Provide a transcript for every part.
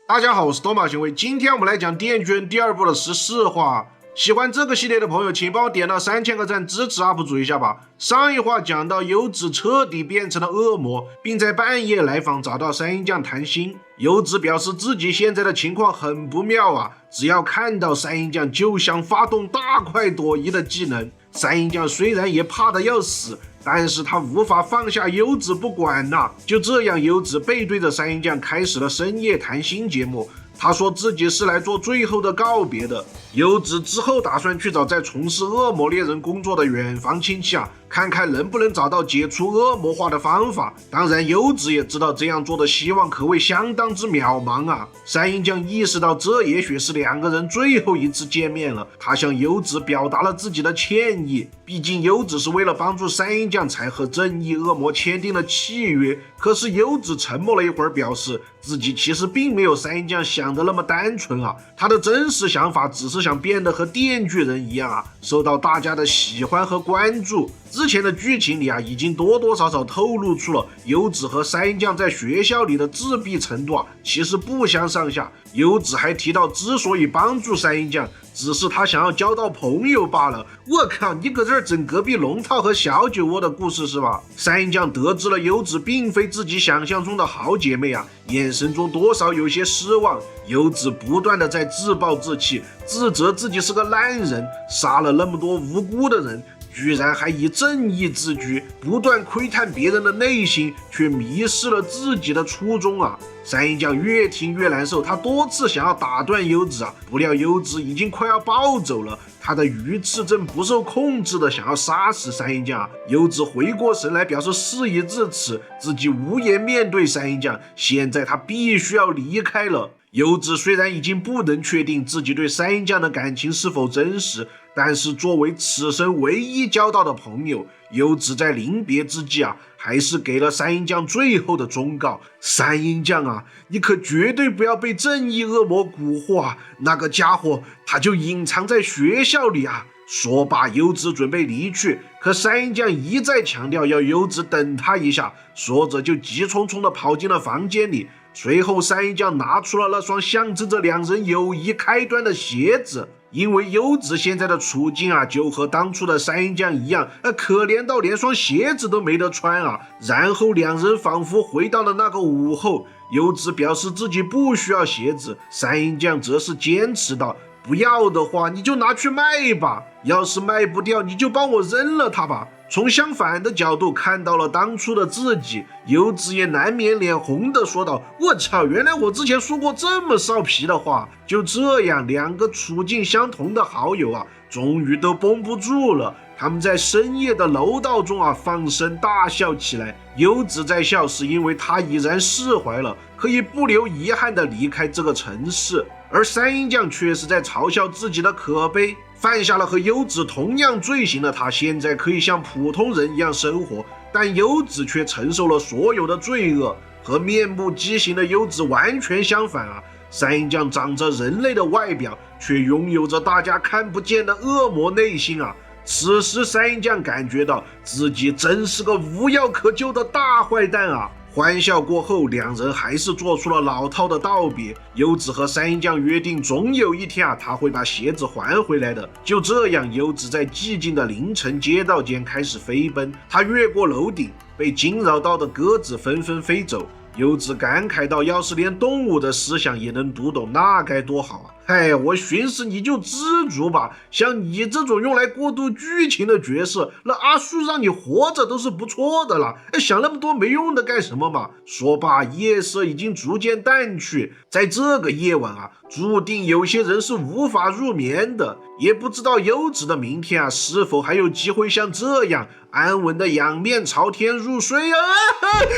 大家好，我是多马行为。今天我们来讲《电锯人》第二部的14话。喜欢这个系列的朋友，请帮我点到3000个赞，支持 UP 主一下吧。上一话讲到优子彻底变成了恶魔，并在半夜来访，找到山鹰酱谈心。优子表示自己现在的情况很不妙啊，只要看到山鹰酱就想发动大快朵颐的技能。山鹰酱虽然也怕得要死，但是他无法放下优子不管呐。就这样，优子背对着山鹰酱开始了深夜谈心节目。他说自己是来做最后的告别的。优子之后打算去找在从事恶魔猎人工作的远房亲戚啊，看看能不能找到解除恶魔化的方法。当然，优子也知道这样做的希望可谓相当之渺茫啊。山鹰酱意识到这也许是两个人最后一次见面了，他向优子表达了自己的歉意。毕竟优子是为了帮助山鹰酱才和正义恶魔签订了契约。可是优子沉默了一会儿，表示自己其实并没有山鹰酱想的那么单纯啊，他的真实想法只是想变得和电锯人一样啊，受到大家的喜欢和关注。之前的剧情里啊，已经多多少少透露出了优子和山鹰酱在学校里的自闭程度啊，其实不相上下。优子还提到，之所以帮助山鹰酱，只是他想要交到朋友罢了。我靠，你搁这儿整隔壁龙套和小酒窝的故事是吧？山鹰酱得知了优子并非自己想象中的好姐妹啊，眼神中多少有些失望。优子不断的在自暴自弃，自责自己是个烂人，杀了那么多无辜的人，居然还以正义自居，不断窥探别人的内心，却迷失了自己的初衷啊！山鹰酱越听越难受，他多次想要打断优子啊，不料优子已经快要暴走了，他的鱼刺正不受控制的想要杀死山鹰酱。优子回过神来，表示事已至此，自己无颜面对山鹰酱，现在他必须要离开了。优子虽然已经不能确定自己对山鹰酱的感情是否真实，但是作为此生唯一交到的朋友，优子在临别之际啊，还是给了山鹰酱最后的忠告：山鹰酱啊，你可绝对不要被正义恶魔蛊惑啊！那个家伙他就隐藏在学校里啊！说罢，优子准备离去，可山鹰酱一再强调要优子等他一下，说着就急匆匆地跑进了房间里。随后，山鹰酱拿出了那双象征着两人友谊开端的鞋子。因为优子现在的处境啊，就和当初的山鹰酱一样，可怜到连双鞋子都没得穿啊。然后两人仿佛回到了那个午后，优子表示自己不需要鞋子，山鹰酱则是坚持道：不要的话你就拿去卖吧，要是卖不掉你就帮我扔了它吧。从相反的角度看到了当初的自己，优子也难免脸红的说道：我操，原来我之前说过这么骚皮的话。就这样，两个处境相同的好友啊，终于都绷不住了，他们在深夜的楼道中啊放声大笑起来。优子在笑是因为他已然释怀了，可以不留遗憾的离开这个城市，而山鹰酱却是在嘲笑自己的可悲。犯下了和优子同样罪行的他，现在可以像普通人一样生活，但优子却承受了所有的罪恶。和面目畸形的优子完全相反啊！山鹰酱长着人类的外表，却拥有着大家看不见的恶魔内心啊！此时山鹰酱感觉到自己真是个无药可救的大坏蛋啊！欢笑过后，两人还是做出了老套的道别。优子和山鹰酱约定，总有一天啊，他会把鞋子还回来的。就这样，优子在寂静的凌晨街道间开始飞奔。他越过楼顶，被惊扰到的鸽子纷纷飞走。优子感慨道：要是连动物的思想也能读懂，那该多好啊！哎，我寻思你就知足吧，像你这种用来过渡剧情的角色，那阿树让你活着都是不错的了，想那么多没用的干什么嘛？说罢，夜色已经逐渐淡去，在这个夜晚啊，注定有些人是无法入眠的，也不知道优子的明天啊，是否还有机会像这样安稳的仰面朝天入睡啊？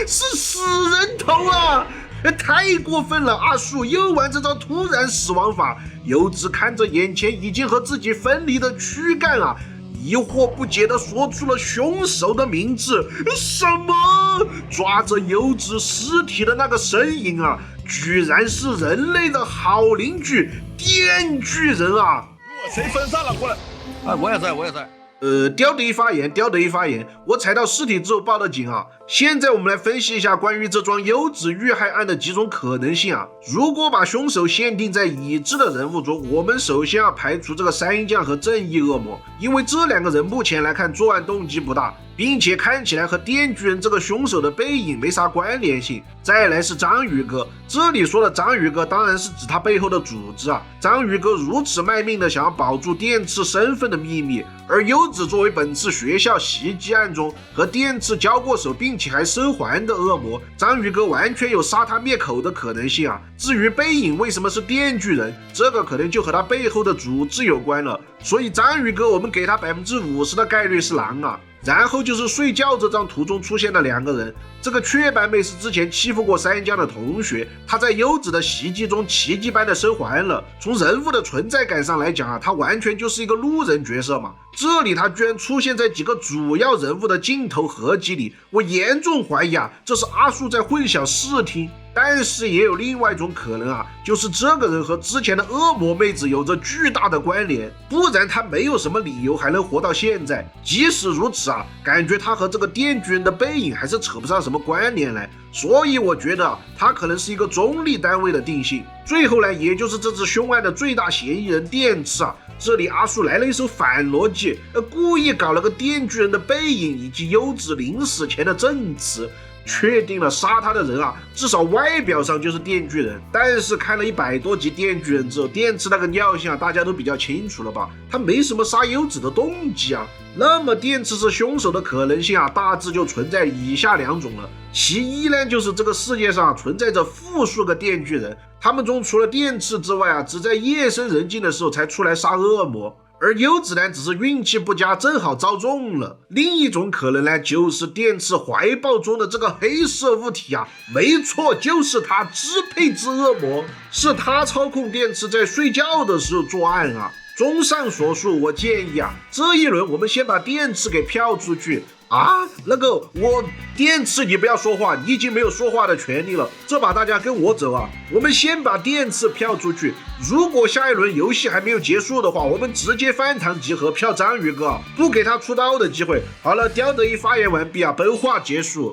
是死人头啊！太过分了！阿树又玩这招突然死亡法。优子看着眼前已经和自己分离的躯干啊，疑惑不解地说出了凶手的名字。什么？抓着优子尸体的那个身影啊，居然是人类的好邻居电锯人啊！谁分散了过来？我也在。刁德一发言，我踩到尸体之后报的警啊，现在我们来分析一下关于这桩优子遇害案的几种可能性啊。如果把凶手限定在已知的人物中，我们首先要排除这个三将和正义恶魔，因为这两个人目前来看作案动机不大，并且看起来和电锯人这个凶手的背影没啥关联性。再来是章鱼哥，这里说的章鱼哥当然是指他背后的组织啊。章鱼哥如此卖命的想要保住电次身份的秘密，而优子作为本次学校袭击案中和电次交过手并且还生还的恶魔，章鱼哥完全有杀他灭口的可能性啊。至于背影为什么是电锯人，这个可能就和他背后的组织有关了。所以章鱼哥我们给他50%的概率是狼啊。然后就是睡觉这张图中出现的两个人，这个雀斑妹是之前欺负过三江的同学，她在优子的袭击中奇迹般的生还了。从人物的存在感上来讲啊，她完全就是一个路人角色嘛。这里她居然出现在几个主要人物的镜头合集里，我严重怀疑啊，这是阿树在混淆视听。但是也有另外一种可能啊，就是这个人和之前的恶魔妹子有着巨大的关联，不然他没有什么理由还能活到现在。即使如此啊，感觉他和这个电锯人的背影还是扯不上什么关联来，所以我觉得他可能是一个中立单位的定性。最后呢，也就是这次凶案的最大嫌疑人电次啊，这里阿树来了一手反逻辑，故意搞了个电锯人的背影以及优子临死前的证词。确定了杀他的人啊，至少外表上就是电锯人。但是看了100多集电锯人之后，电次那个尿性啊，大家都比较清楚了吧？他没什么杀优子的动机啊。那么电次是凶手的可能性啊，大致就存在以下两种了。其一呢，就是这个世界上存在着无数个电锯人，他们中除了电次之外啊，只在夜深人静的时候才出来杀恶魔。而优子呢，只是运气不佳，正好遭中了。另一种可能呢，就是电次怀抱中的这个黑色物体啊，没错，就是他支配之恶魔，是他操控电次在睡觉的时候作案啊。综上所述，我建议啊，这一轮我们先把电次给票出去啊。电次你不要说话，你已经没有说话的权利了，这把大家跟我走啊。我们先把电次票出去，如果下一轮游戏还没有结束的话，我们直接翻堂集合票章鱼哥，不给他出刀的机会。好了，刁德一发言完毕啊，本话结束。